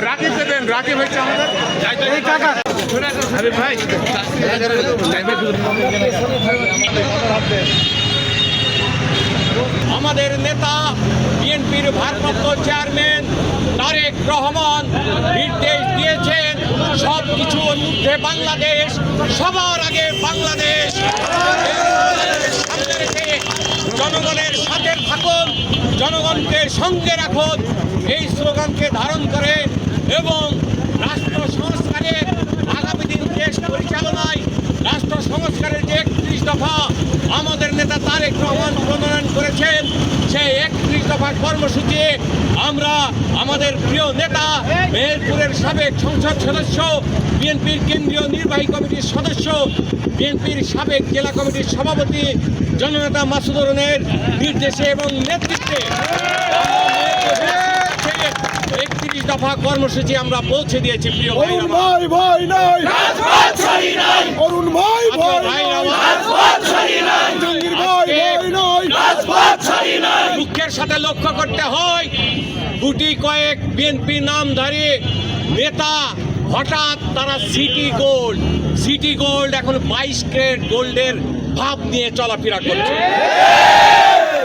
রাকিব দেবেন, রাকিব হচ্ছে আমাদের ভাই। আমাদের নেতা বিএনপির ভারপ্রাপ্ত চেয়ারম্যান তারেক রহমান নির্দেশ দিয়েছেন সব কিছুর মধ্যে বাংলাদেশ, সবার আগে বাংলাদেশ। জনগণের সাথে থাকুন, জনগণকে সঙ্গে রাখুন, এই স্লোগানকে ধারণ করে এবং রাষ্ট্র সংস্কারের আগামী দিন দেশ পরিচালনায় রাষ্ট্র সংস্কারের যে 31 দফা আমাদের নেতা তারেক রহমান প্রণয়ন করেছেন, সেই 31 দফা কর্মসূচি আমরা আমাদের প্রিয় নেতা মেহেরপুরের সাবেক সংসদ সদস্য, বিএনপির কেন্দ্রীয় নির্বাহী কমিটির সদস্য, বিএনপির সাবেক জেলা কমিটির সভাপতি জননেতা মাসুদুর রহমানের নির্দেশে এবং নেতৃত্বে 31 দফা কর্মসূচি আমরা পৌঁছে দিয়েছি। প্রিয় দুঃখের সাথে লক্ষ্য করতে হয়, গুটি কয়েক বিএনপি নামধারী নেতা হঠাৎ তারা সিটি গোল্ড এখন 22 ক্যারেট গোল্ডের ভাব নিয়ে চলাফেরা করছে।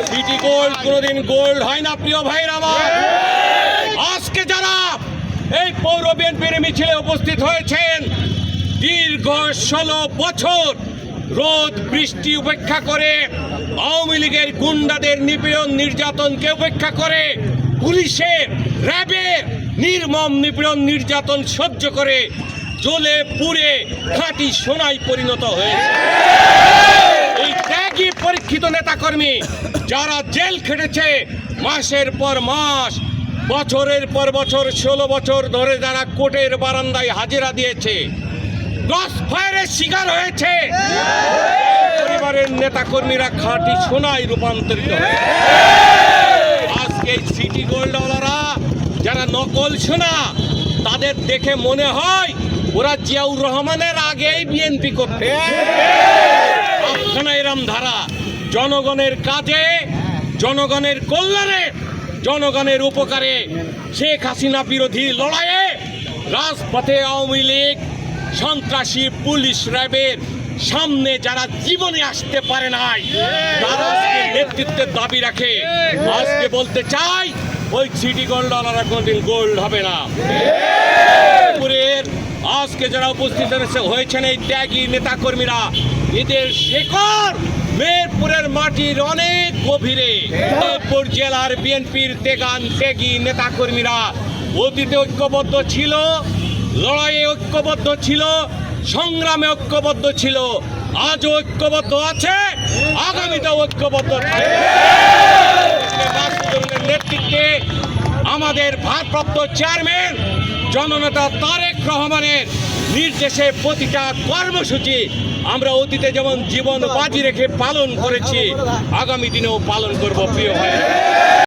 সিটি গোল্ড কোনোদিন গোল্ড হয় না প্রিয় ভাইরা আমার। আজকে যারা এই পৌর বিএনপির মিছিলে উপস্থিত হয়েছেন, দীর্ঘ 16 বছর রোদ বৃষ্টি উপেক্ষা করে, আওয়ামী লীগের গুন্ডাদের নিপীড়ন নির্যাতনকে উপেক্ষা করে, পুলিশের র্যাবের নির্মম নিপীড়ন নির্যাতন সহ্য করে জ্বলে পুড়ে খাঁটি সোনায় পরিণত হয়েছে। এই ত্যাগী পরীক্ষিত নেতাকর্মী যারা জেল খেটেছে মাসের পর মাস, বছরের পর বছর, 16 বছর ধরে যারা কোর্টের বারান্দায় হাজিরা দিয়েছে, ক্রস ফায়ারের শিকার হয়েছে, পরিবারের নেতাকর্মীরা খাঁটি সোনায় রূপান্তরিত হয়েছে। আজকে সিটি গোল্ডওয়ালারা যারা নকল সোনা, তাদের দেখে মনে হয় ওরা জিয়াউর রহমানের আগেই বিএনপি করতে। এরম ধারা জনগণের কাজে, জনগণের কল্যাণে, জনগণের উপকারে, শেখ হাসিনা বিরোধী লড়াইয়ে রাজপথে আওয়ামী লীগ, সন্ত্রাসী পুলিশ র্যাবের সামনে যারা জীবনে আসতে পারে নাই, তারা নেতৃত্বের দাবি রাখে। আজকে বলতে চাই, ওই সিটি গোল্ড ওনারা কোনদিন গোল্ড হবে না। আজকে যারা উপস্থিত হয়েছেন এই ত্যাগী নেতাকর্মীরা, এদের শেকড় মেহেরপুরের মাটির অনেক গভীরে। মেহেরপুর জেলার বিএনপির ত্যাগী নেতাকর্মীরা অতীতে ঐক্যবদ্ধ ছিল, লড়াইয়ে ঐক্যবদ্ধ ছিল, সংগ্রামে ঐক্যবদ্ধ ছিল, আজ ঐক্যবদ্ধ আছে, আগামীতে ঐক্যবদ্ধ থাকবে। নেতৃত্বে আমাদের ভারপ্রাপ্ত চেয়ারম্যান জননেতা তারেক রহমানের নির্দেশে প্রতিটা কর্মসূচি আমরা অতীতে যেমন জীবন বাজি রেখে পালন করেছি, আগামী দিনেও পালন করব। প্রিয় ভাই।